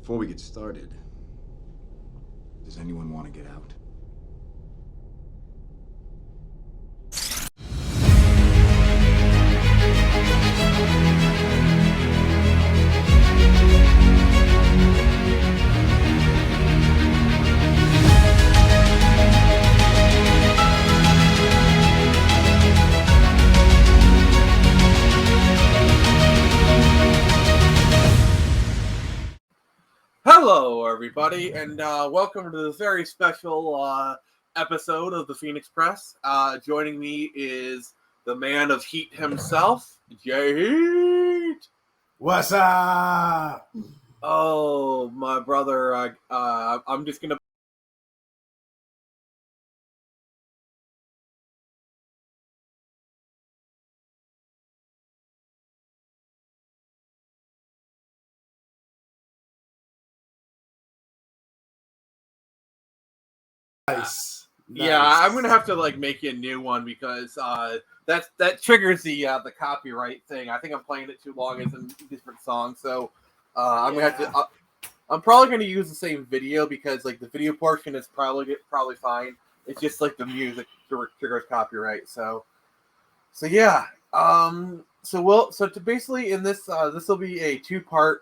Before we get started, does anyone want to get out? Hello, everybody, and welcome to this very special episode of the Phoenix Press. Joining me is the man of heat himself, Jay Heat. What's up? Oh, my brother, I'm just gonna. Nice. Yeah, I'm gonna have to make you a new one because that triggers the copyright thing. I think I'm playing it too long as a different song, so I'm gonna have to. I'm probably gonna use the same video because the video portion is probably fine. It's just the music triggers copyright. So yeah. Basically in this this will be a 2-part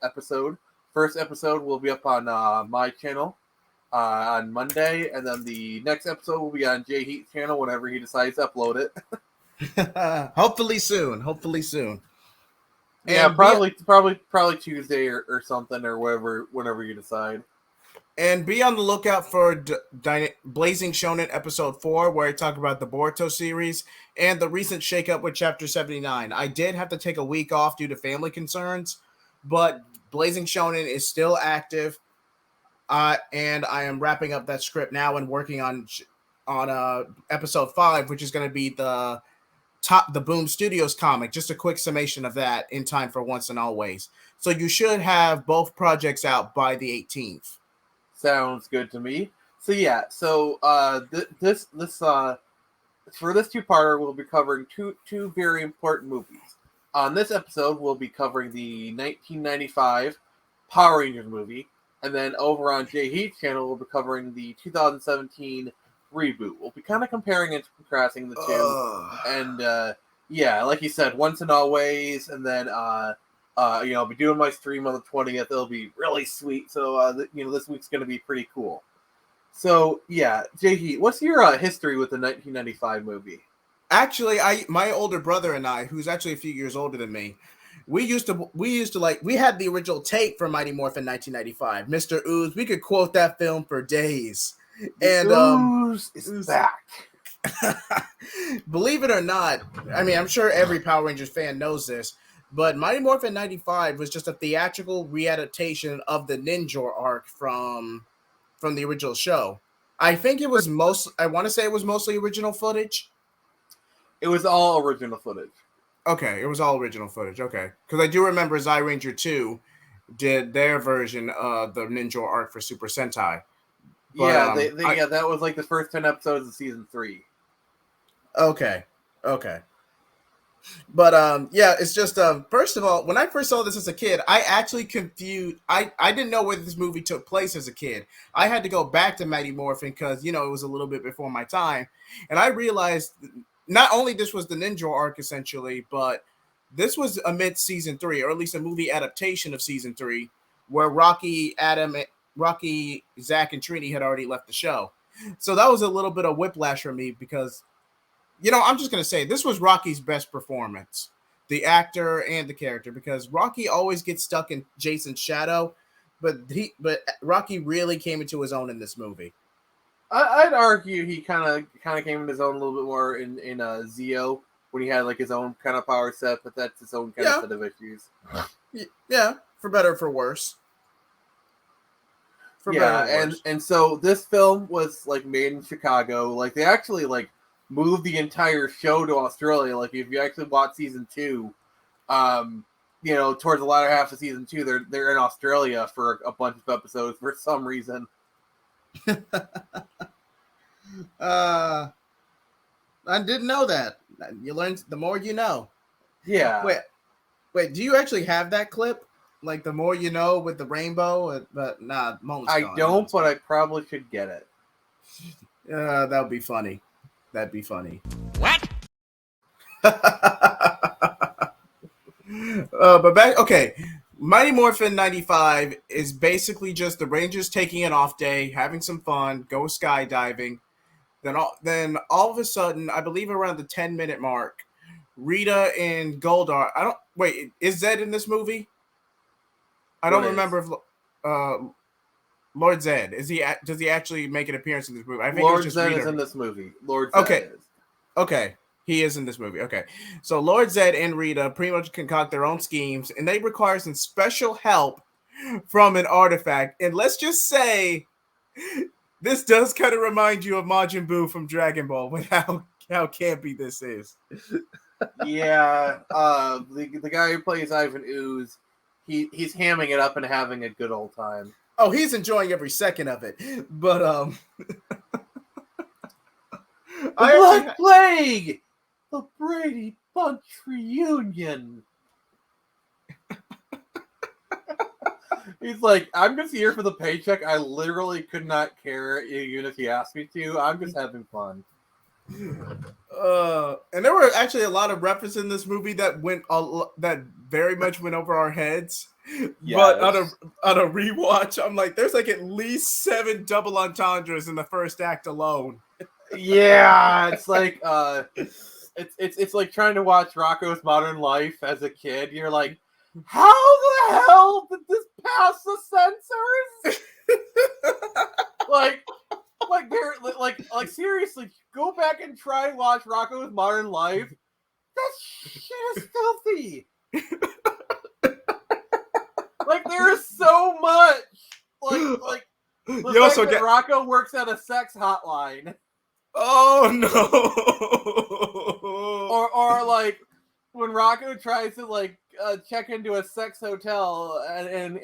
episode. First episode will be up on my channel on Monday, and then the next episode will be on Jay Heat's channel whenever he decides to upload it. Hopefully soon. Yeah, And probably Tuesday or something or whenever you decide. And be on the lookout for Blazing Shonen episode 4, where I talk about the Boruto series and the recent shakeup with chapter 79. I did have to take a week off due to family concerns, but Blazing Shonen is still active. And I am wrapping up that script now and working on episode 5, which is going to be the Boom Studios comic. Just a quick summation of that in time for Once and Always. So you should have both projects out by the 18th. Sounds good to me. So yeah, this for this 2-parter, we'll be covering two very important movies. On this episode, we'll be covering the 1995 Power Rangers movie, and then over on Jay Heat's channel, we'll be covering the 2017 reboot. We'll be kind of comparing and contrasting the two, and yeah, like you said, Once and Always, and then I'll be doing my stream on the 20th. It'll be really sweet. So this week's going to be pretty cool. So yeah, Jay Heat, what's your history with the 1995 movie? Actually, my older brother and I, who's actually a few years older than me, we had the original tape for Mighty Morphin 1995, Mr. Ooze. We could quote that film for days. And Ooze is back. Believe it or not, I mean, I'm sure every Power Rangers fan knows this, but Mighty Morphin 95 was just a theatrical readaptation of the Ninja arc from the original show. I think it was I want to say it was mostly original footage. It was all original footage. Okay, it was all original footage. Okay, because I do remember Zyranger 2 did their version of the Ninja arc for Super Sentai. But, that was the first 10 episodes of season 3. Okay. But yeah, it's just first of all, when I first saw this as a kid, I actually confused. I didn't know where this movie took place as a kid. I had to go back to Mighty Morphin because it was a little bit before my time, and I realized not only this was the Ninja arc essentially, but this was amid season 3, or at least a movie adaptation of season 3, where Rocky, Zach, and Trini had already left the show. So that was a little bit of whiplash for me because, I'm just going to say this was Rocky's best performance, the actor and the character, because Rocky always gets stuck in Jason's shadow, but Rocky really came into his own in this movie. I'd argue he kind of came into his own a little bit more in Zeo when he had his own kind of power set, but that's his own kind of set of issues. Yeah, for better or for worse. And so this film was made in Chicago. They actually moved the entire show to Australia. If you actually watch season 2, towards the latter half of season 2, they're in Australia for a bunch of episodes for some reason. I didn't know that. You learn the more you know. Yeah. Wait, do you actually have that clip? Like the more you know with the rainbow, but nah, moment's I gone. don't, but I probably should get it. That would be funny. That'd be funny. What? But back, okay. Mighty Morphin 95 is basically just the Rangers taking an off day, having some fun, go skydiving. Then all of a sudden, I believe around the 10-minute mark, Rita and Goldar. I don't wait. Is Zed in this movie? I don't remember if Lord Zed is he. Does he actually make an appearance in this movie? I think Lord it's just Zed Rita. is in this movie. Lord Zed Okay. is. Okay. He is in this movie. Okay. So Lord Zed and Rita pretty much concoct their own schemes, and they require some special help from an artifact. And let's just say this does kind of remind you of Majin Buu from Dragon Ball with how campy this is. Yeah. The guy who plays Ivan Ooze, he's hamming it up and having a good old time. Oh, he's enjoying every second of it. But The Black Plague! The Brady Bunch reunion. He's like, I'm just here for the paycheck. I literally could not care even if he asked me to. I'm just having fun. And there were actually a lot of references in this movie that that very much went over our heads. Yes. But on a rewatch, I'm like, there's like at least 7 double entendres in the first act alone. Yeah, it's like it's like trying to watch Rocco's Modern Life as a kid. You're like, how the hell did this pass the censors? like they're like seriously, go back and try and watch Rocco's Modern Life. That shit is filthy. Like there is so much. Like the You also fact that Rocco works at a sex hotline. Oh no! Or like when Rocco tries to like check into a sex hotel and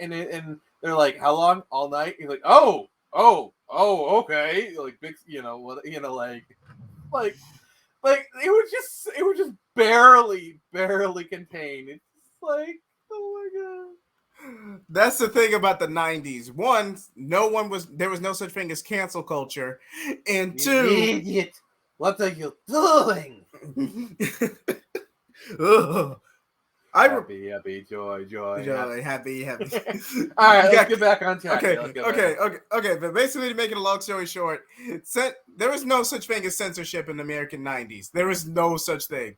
they're like, how long? All night? He's like, oh, okay. Like big, like it was just barely contained. It's just like, oh my god. That's the thing about the 90s. One, there was no such thing as cancel culture. And two, idiot, what are you doing? Happy, joy. Happy. All right, let's get back on track. Okay. But basically, to make it a long story short, there was no such thing as censorship in the American 90s. There was no such thing.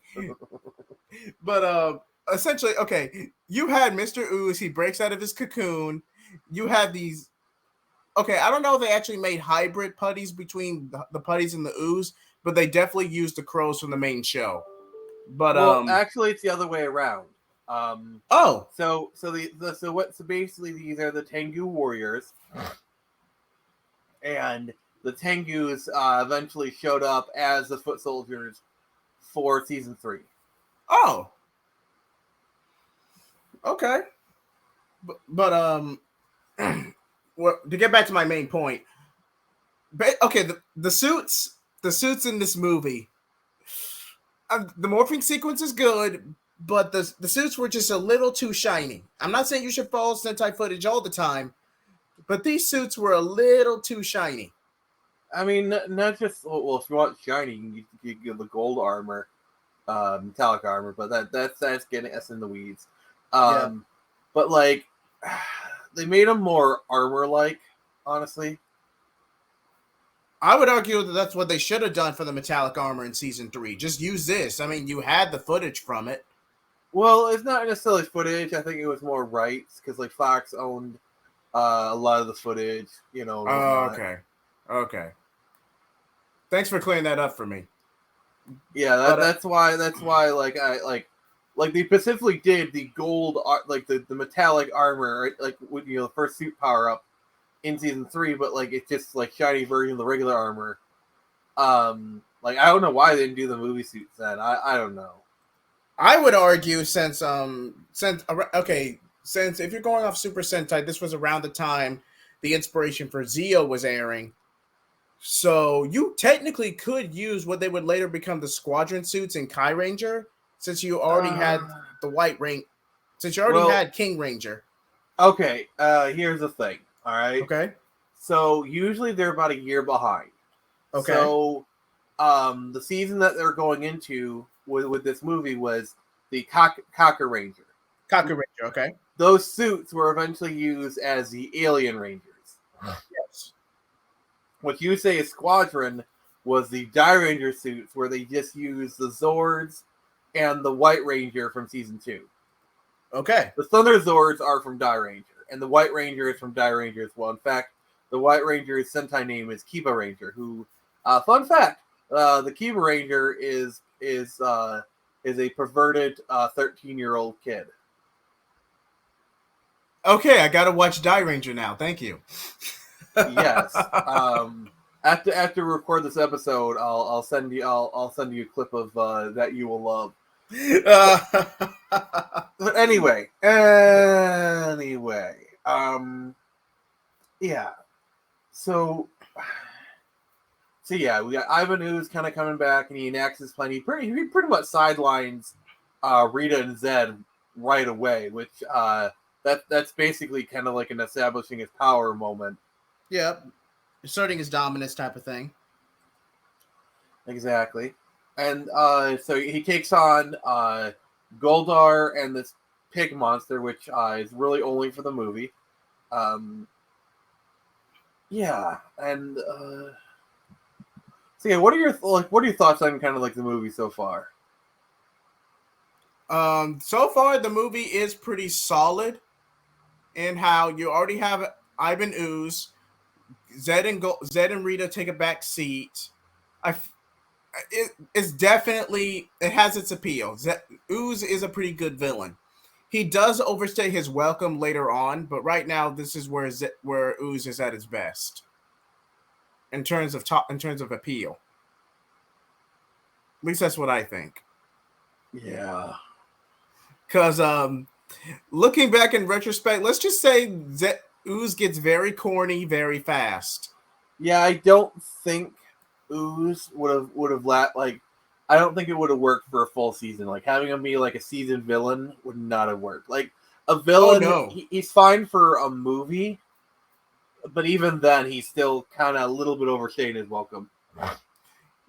But essentially, okay, you had Mr. Ooze. He breaks out of his cocoon. You have these. Okay, I don't know if they actually made hybrid putties between the putties and the ooze, but they definitely used the crows from the main show. But actually, it's the other way around. So basically these are the Tengu warriors, and the Tengus eventually showed up as the foot soldiers for season 3. Oh, okay. But well, to get back to my main point, okay, the suits in this movie, the morphing sequence is good, but the suits were just a little too shiny. I'm not saying you should follow Sentai footage all the time, but these suits were a little too shiny. I mean, not just if you want shiny, you get the gold armor, metallic armor, but that's getting us in the weeds. But like, they made them more armor-like, honestly. I would argue that that's what they should have done for the metallic armor in season 3. Just use this. I mean, you had the footage from it. Well, it's not necessarily footage. I think it was more rights because like Fox owned a lot of the footage. Oh, okay. Thanks for clearing that up for me. Yeah, that's why. Like they specifically did the gold, like the metallic armor, right? Like with the first suit power up in season 3, but like it's just like shiny version of the regular armor. Like I don't know why they didn't do the movie suits then. I don't know. I would argue since if you're going off Super Sentai, this was around the time the inspiration for Zeo was airing. So you technically could use what they would later become the squadron suits in Kai Ranger, since you already had the white ring, since you already had King Ranger. Okay, here's the thing. All right. Okay. So usually they're about a year behind. Okay. So the season that they're going into with this movie was the Cocker Ranger. Cocker Ranger. Okay. Those suits were eventually used as the Alien Rangers. Yes. What you say is Squadron was the Die Ranger suits where they just used the Zords and the White Ranger from season 2. Okay. The Thunder Zords are from Die Ranger, and the White Ranger is from Die Ranger as well. In fact, the White Ranger's Sentai name is Kiba Ranger. Who, fun fact, the Kiba Ranger is a perverted 13-year-old kid. Okay, I gotta watch Die Ranger now. Thank you. Yes. After we record this episode, I'll send you a clip of that you will love. But anyway, yeah. So yeah, we got Ivan Ooze kind of coming back, and he enacts his plan. He pretty much sidelines Rita and Zed right away, which that's basically kind of like an establishing his power moment. Yep. Asserting his dominance type of thing. Exactly. And so he takes on Goldar and this pig monster, which is really only for the movie. Yeah, and so yeah, what are your thoughts on kind of like the movie so far? So far the movie is pretty solid in how you already have Ivan Ooze, Zed and Rita take a back seat. It's definitely, it has its appeal. Ooze is a pretty good villain. He does overstay his welcome later on, but right now this is where Ooze is at his best in terms of appeal. At least that's what I think. Yeah, Because looking back in retrospect, let's just say that Ooze gets very corny very fast. yeah. I don't think Ooze would have I don't think it would have worked for a full season. Like having him be like a seasoned villain would not have worked. Like a villain, he's fine for a movie, but even then, he's still kind of a little bit overstaying his welcome.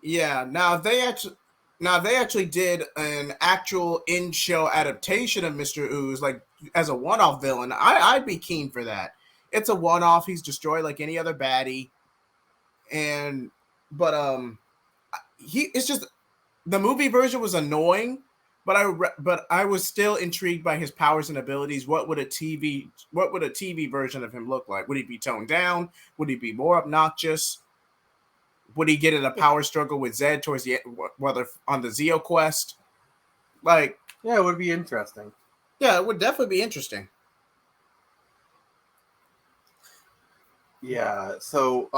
Yeah. Now they actually did an actual in-show adaptation of Mr. Ooze, like as a one-off villain. I'd be keen for that. It's a one-off. He's destroyed like any other baddie, but it's just the movie version was annoying, but I was still intrigued by his powers and abilities. What would a TV version of him look like? Would he be toned down? Would he be more obnoxious? Would he get in a power struggle with Zed towards the whether on the Zeo quest? Like, yeah, it would be interesting. Yeah, it would definitely be interesting. Yeah, so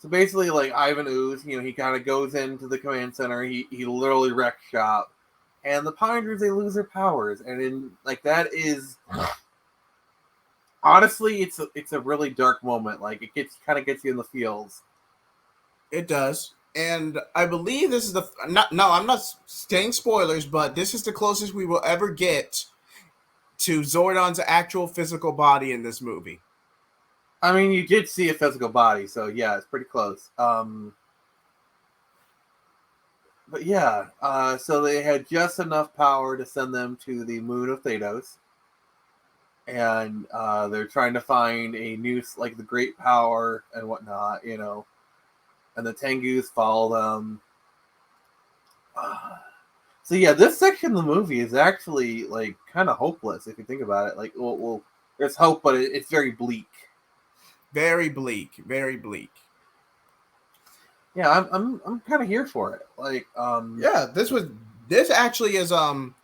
basically, like Ivan Ooze, he kind of goes into the command center. He literally wrecks shop, and the Power Rangers, they lose their powers, and in like that is honestly, it's a really dark moment. Like it gets you in the feels. It does, and I believe this is the I'm not saying spoilers, but this is the closest we will ever get to Zordon's actual physical body in this movie. I mean, you did see a physical body, so yeah, it's pretty close. But yeah, so they had just enough power to send them to the moon of Thanos, and they're trying to find a new, like the Great Power and whatnot, and the Tengus follow them. So yeah, this section of the movie is actually like kind of hopeless if you think about it. Like, well, there's hope, but it's very bleak. Very bleak, very bleak. Yeah, I'm kind of here for it. Like, yeah, this actually is I'm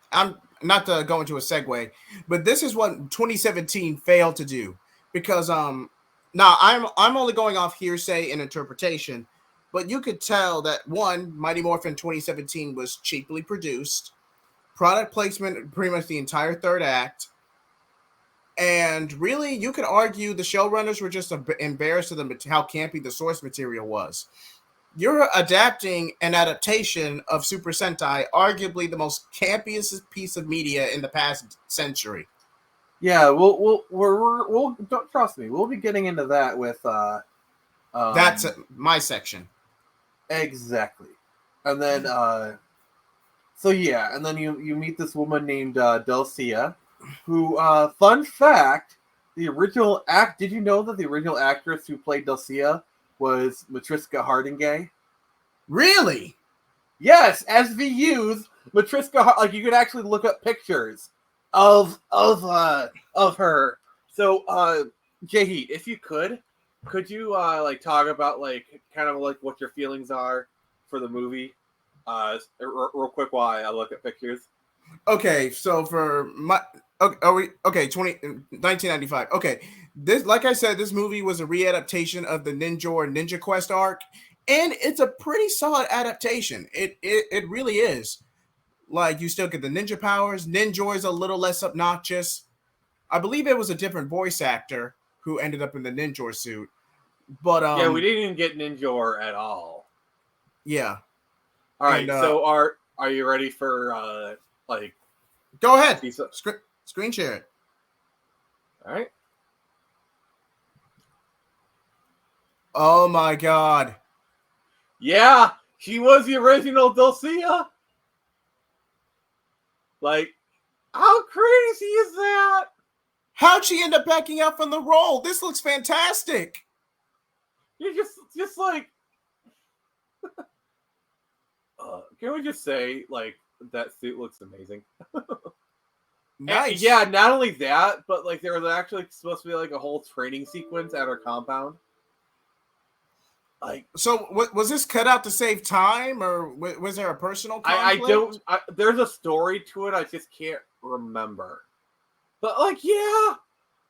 not to go into a segue, but this is what 2017 failed to do because now I'm only going off hearsay and interpretation, but you could tell that one, Mighty Morphin 2017 was cheaply produced, product placement pretty much the entire third act. And really, you could argue the showrunners were just embarrassed of how campy the source material was. You're adapting an adaptation of Super Sentai, arguably the most campiest piece of media in the past century. Yeah, we'll don't trust me. We'll be getting into that with That's my section. exactly, and then so yeah, and then you meet this woman named Dulcia, who fun fact, the original act. Did you know that the original actress who played Dulcia was Matriska Hardingay? Really? Yes, SVU's Matriska. Like you could actually look up pictures of her. So, Jahid, if you could you like talk about like kind of like what your feelings are for the movie, real quick while I look at pictures. Okay, so for my okay, are we okay? 1995. Okay, this like I said, this movie was a readaptation of the Ninja or Ninja Quest arc, and it's a pretty solid adaptation. It really is. Like you still get the ninja powers. Ninja is a little less obnoxious. I believe it was a different voice actor who ended up in the ninja suit. But Yeah, we didn't even get Ninjor at all. yeah. All And right, so are you ready for like? go ahead, See so- screen share it. all right. Oh my god. Yeah, she was the original Dulcia. Like, how crazy is that? How'd she end up backing out from the role? This looks fantastic. You just like, can we just say like that suit looks amazing? Nice. And, yeah, not only that, but like there was actually supposed to be like a whole training sequence at her compound. Like, So was this cut out to save time, or was there a personal conflict? I don't. There's a story to it. I just can't remember. But like, yeah,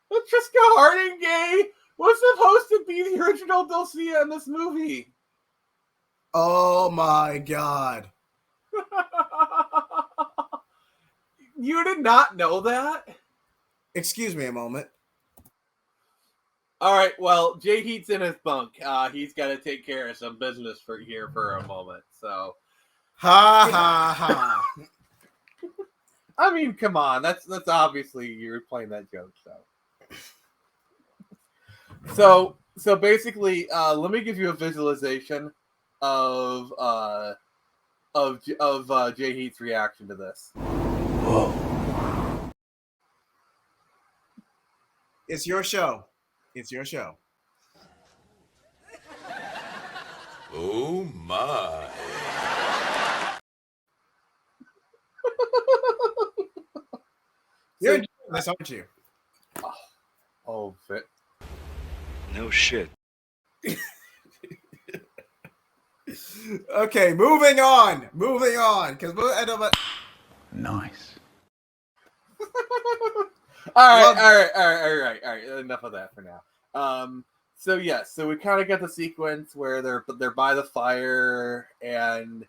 Patricia Hardingay was supposed to be the original Dulcia in this movie. Oh my god. You did not know that? Excuse me a moment. All right, well, Jay Heat's in his bunk. He's got to take care of some business for a moment. So, Ha ha ha. I mean, come on, that's obviously you're playing that joke. So basically, let me give you a visualization of Jay Heat's reaction to this. Whoa. It's your show. It's your show. Oh my. You're doing this, aren't you? Oh, fit. No shit. Okay, moving on. Because we'll end up. Nice. All right. Enough of that for now. So yes, so we kind of get the sequence where they're by the fire, and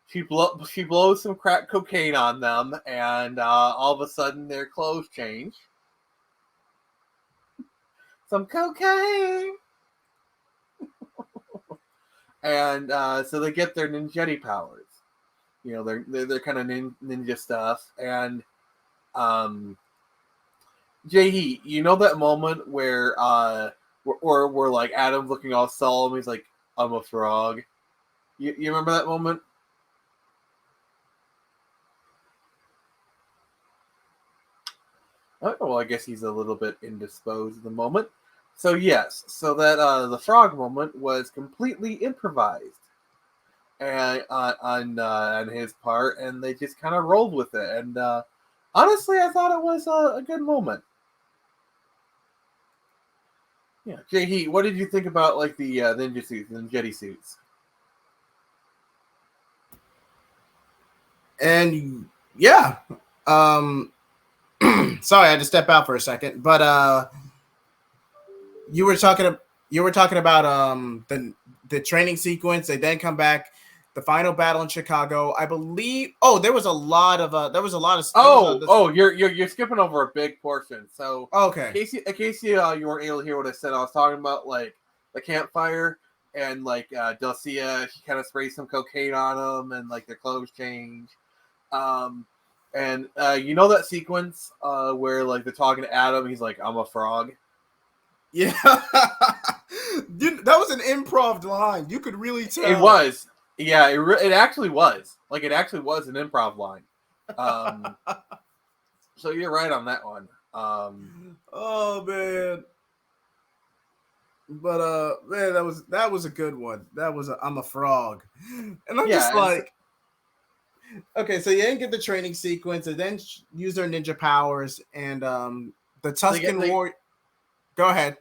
she blows some crack cocaine on them, and all of a sudden their clothes change. Some cocaine, and so they get their ninjetti powers. You know, they're kind of ninja stuff, and Jay, you know that moment where where like Adam's looking all solemn, he's like, "I'm a frog." You remember that moment? Oh, well, I guess he's a little bit indisposed at the moment. So yes, so that the frog moment was completely improvised, and on his part, and they just kind of rolled with it. And honestly, I thought it was a good moment. Yeah, Jay, what did you think about like the ninja suits and jetty suits? And yeah. Sorry, I had to step out for a second. But you were talking about the training sequence. They then come back. The final battle in Chicago, I believe. Oh, there was a lot of. You're skipping over a big portion. So okay. In case you weren't able to hear what I said, I was talking about like the campfire and like Dulcia. She kind of sprays some cocaine on them, and like their clothes change. And you know that sequence where like they're talking to Adam, he's like, "I'm a frog." Yeah, that was an improv line. You could really tell. It was, yeah. It actually was. Like it actually was an improv line. So you're right on that one. Oh man. But man, that was a good one. That was I'm a frog. And I'm just like, okay, so you didn't get the training sequence and then use their ninja powers and the Tuscan war. Go ahead.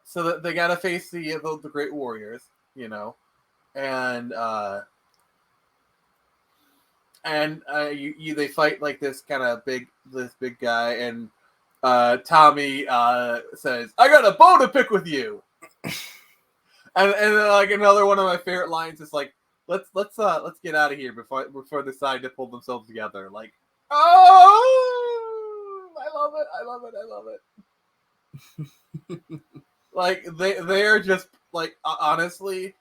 So that they gotta face the great warriors, you know, and they fight like this kind of big guy, and Tommy says, "I got a bone to pick with you," and then, like another one of my favorite lines is like, "Let's get out of here before they decide to pull themselves together." Like, oh, I love it. Like they are just like honestly,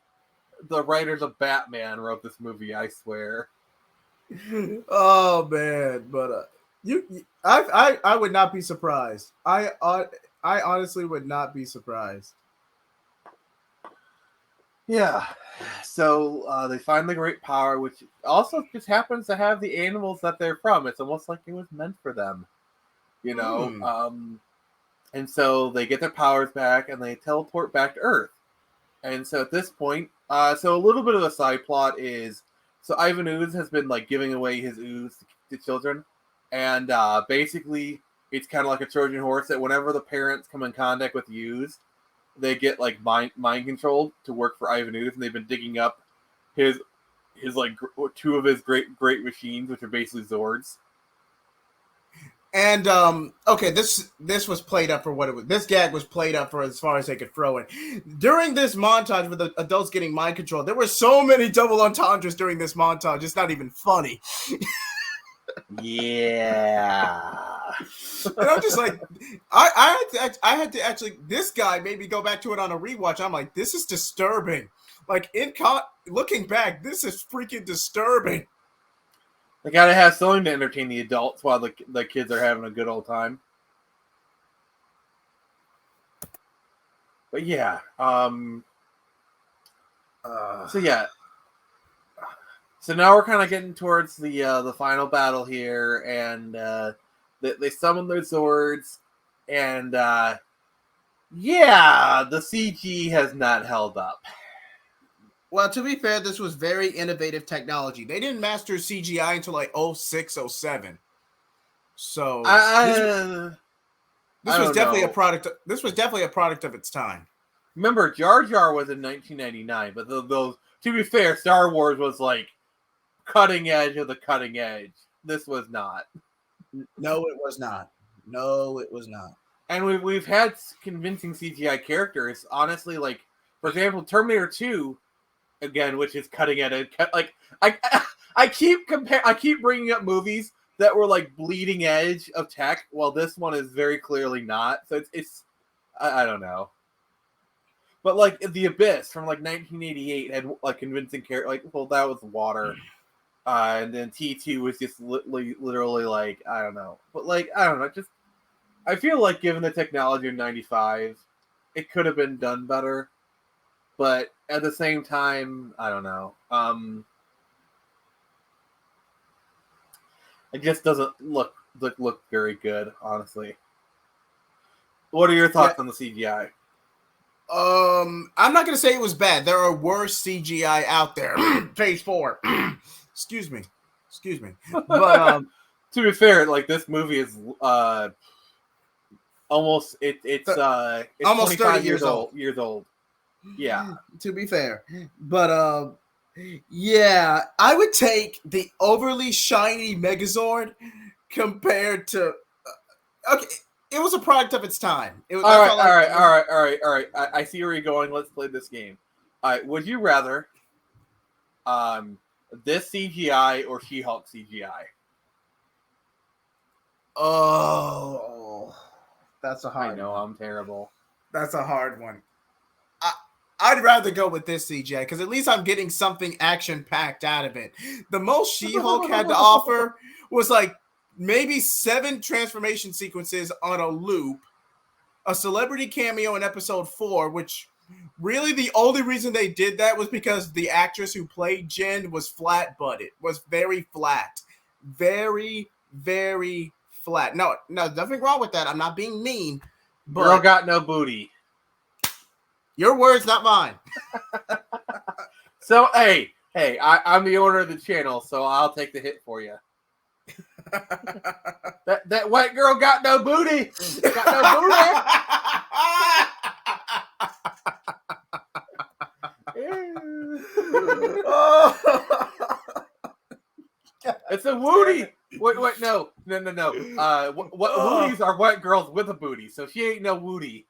the writers of Batman wrote this movie. I swear. Oh man, but I would not be surprised. I honestly would not be surprised. Yeah. So they find the great power, which also just happens to have the animals that they're from. It's almost like it was meant for them, you know. And so they get their powers back and they teleport back to Earth. And so at this point, so a little bit of a side plot is, so Ivan Ooze has been like giving away his ooze to children, and basically it's kind of like a Trojan horse that whenever the parents come in contact with the ooze, they get like mind controlled to work for Ivan Ooze, and they've been digging up his like two of his great machines, which are basically Zords. And okay, this was played up for what it was. This gag was played up for as far as they could throw it. During this montage with the adults getting mind control, there were so many double entendres during this montage. It's not even funny. Yeah. And I'm just like, I had to actually. This guy made me go back to it on a rewatch. I'm like, this is disturbing. Like looking back, this is freaking disturbing. They gotta have something to entertain the adults while the kids are having a good old time. But yeah, so yeah, so now we're kind of getting towards the final battle here, and they summon their Zords, and yeah, the CG has not held up. Well, to be fair, this was very innovative technology. They didn't master CGI until like 06, 07. So this was definitely a product. This was definitely a product of its time. Remember, Jar Jar was in 1999, but those, to be fair, Star Wars was like cutting edge of the cutting edge. This was not. No, it was not. No, it was not. And we've had convincing CGI characters. Honestly, like for example, Terminator 2. Again, which is cutting edge. Like I keep bringing up movies that were like bleeding edge of tech, while this one is very clearly not. So it's I don't know. But like The Abyss from like 1988 had like convincing character. Like, well, that was water, and then T2 was just literally like I don't know. But like I don't know. Just I feel like given the technology of '95, it could have been done better. But at the same time, I don't know. It just doesn't look very good, honestly. What are your thoughts on the CGI? I'm not gonna say it was bad. There are worse CGI out there. Phase 4. Excuse me. But to be fair, like this movie is almost it's almost 25 30 years old. Yeah. To be fair. But yeah, I would take the overly shiny Megazord compared to okay, it was a product of its time. It was, all right. I see where you're going. Let's play this game. All right, would you rather this CGI or She-Hulk CGI? Oh, that's a hard I know, one. I'm terrible. That's a hard one. I'd rather go with this CGI because at least I'm getting something action-packed out of it. The most She-Hulk had to offer was like maybe 7 transformation sequences on a loop, a celebrity cameo in episode 4, which really the only reason they did that was because the actress who played Jen was flat-butted, was very flat. Very, very flat. No, nothing wrong with that. I'm not being mean. But Girl got no booty. Your words, not mine. So, hey, I'm the owner of the channel, so I'll take the hit for you. That white girl got no booty. Got no booty. It's a woody. Wait, no. What woodies are white girls with a booty, so she ain't no woody.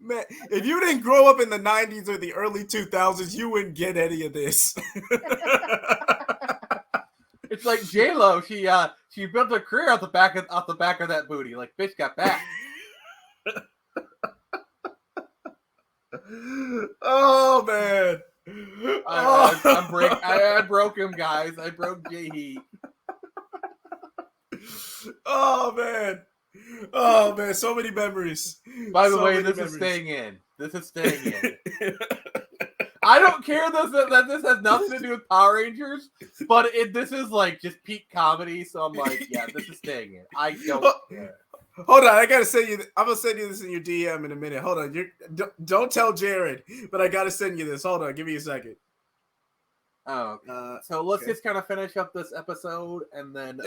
Man, if you didn't grow up in the 90s or the early 2000s, you wouldn't get any of this. It's like J-Lo. She built her career off the back of that booty. Like, bitch got back. Oh man. I broke him, guys. I broke J-Heat. Oh man, so many memories. By the way, this is staying in. I don't care that this has nothing to do with Power Rangers, but this is like just peak comedy, so I'm like, yeah, this is staying in. I don't care. Hold on, I gotta send you. I'm gonna send you this in your DM in a minute. Hold on, don't tell Jared, but I gotta send you this. Hold on, give me a second. Oh, so let's just kind of finish up this episode, and then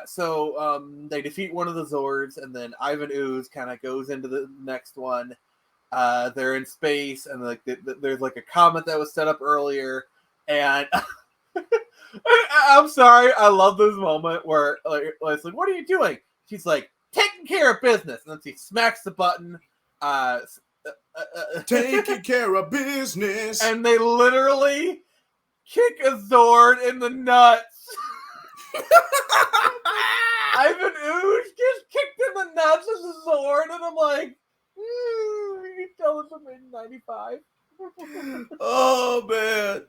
So they defeat one of the Zords, and then Ivan Ooze kind of goes into the next one. They're in space, and like there's like a comet that was set up earlier, and I'm sorry, I love this moment where it's like, what are you doing? She's like, taking care of business, and then she smacks the button. Taking care of business, and they literally kick a Zord in the nuts. Ivan Ooze gets kicked in the nuts as a Zord, and I'm like, you tell us from in 95. Oh man.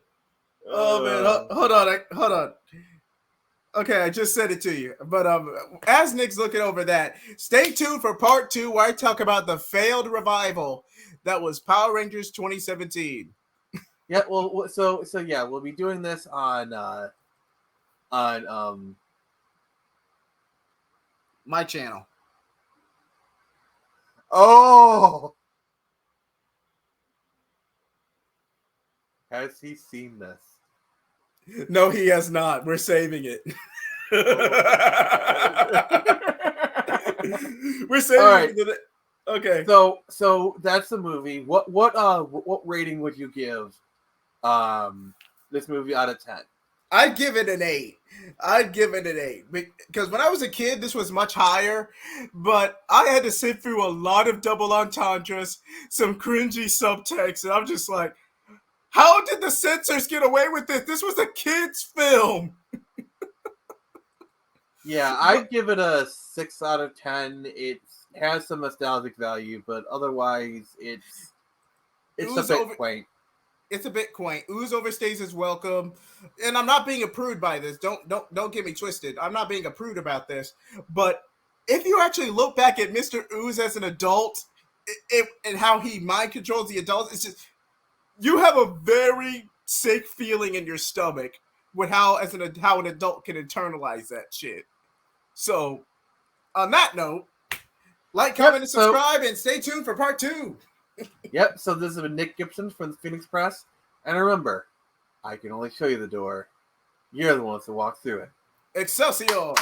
Hold on. Okay, I just sent it to you. But as Nick's looking over that, stay tuned for part 2 where I talk about the failed revival that was Power Rangers 2017. Yeah, well, so yeah, we'll be doing this on my channel. Oh, has he seen this? No, he has not. We're saving it. We're saving it. Okay. So that's the movie. What rating would you give this movie out of 10? I'd give it an 8. Because when I was a kid, this was much higher, but I had to sit through a lot of double entendres, some cringy subtext, and I'm just like, how did the censors get away with this? This was a kid's film. Yeah, I'd give it a 6 out of 10. It has some nostalgic value, but otherwise, it's a bit quaint. It's a bit quaint. Ooze overstays his welcome, and I'm not being a prude by this. Don't get me twisted. I'm not being a prude about this. But if you actually look back at Mr. Ooze as an adult, and how he mind controls the adults, it's just, you have a very sick feeling in your stomach with how an adult can internalize that shit. So, on that note, like, comment, and subscribe, and stay tuned for part 2. Yep, so this has been Nick Gibson from the Phoenix Press. And remember, I can only show you the door. You're the ones to walk through it. Excelsior!